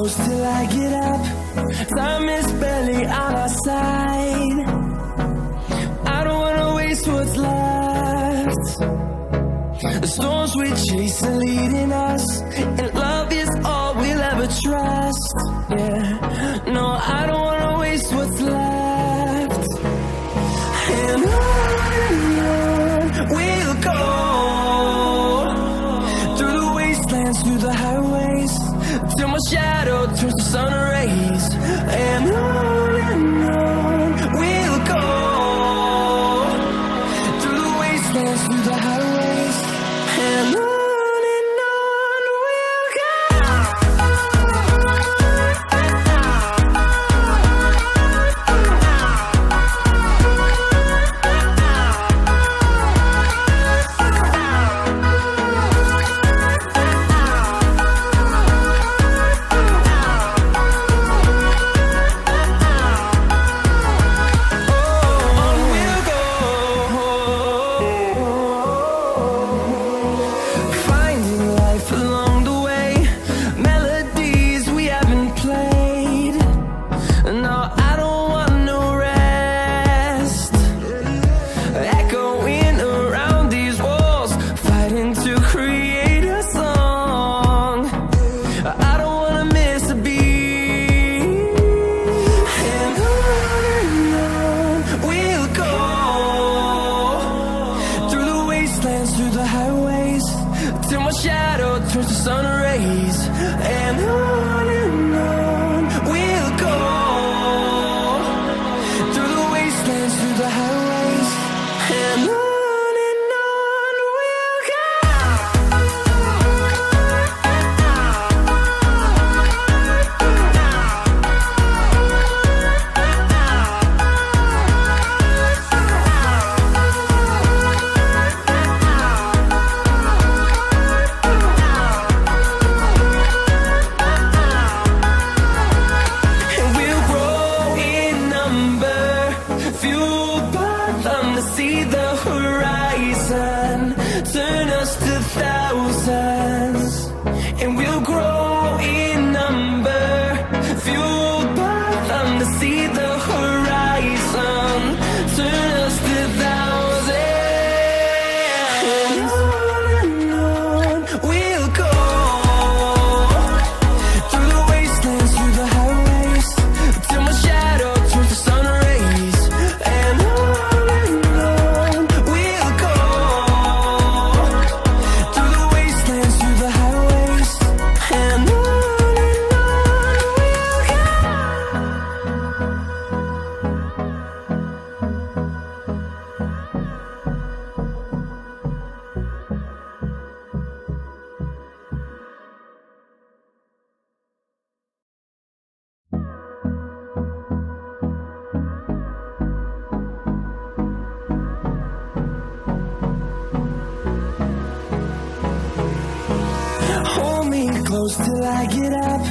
close till I get up. Time is barely on our side. I don't wanna waste what's left. The storms we chase are leading us, and love is all we'll ever trust. Yeah, no, I don't wanna waste what's left. And on we'll go, through the wastelands, through the highways, till my shadow turns to sun rays. And on we'll go, through the wastelands, through the highways, and on we'll go. Through the highways, till my shadow turns to sun rays. And on we'll go, through the wastelands, through the highways, and on we'll go. See the horizon, turn us to thousands, and we'll grow in number, fueled by them to see the horizon, turn us to thousands, and on we'll go, through the wastelands, through the highways, till my shadow turns to sun rays, and close till I get up.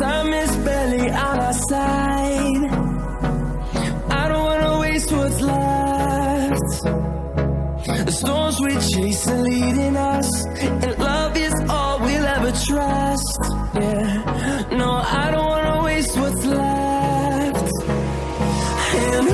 Time is barely on our side. I don't wanna waste what's left. The storms we chase are leading us, and love is all we'll ever trust. Yeah, no, I don't wanna waste what's left. And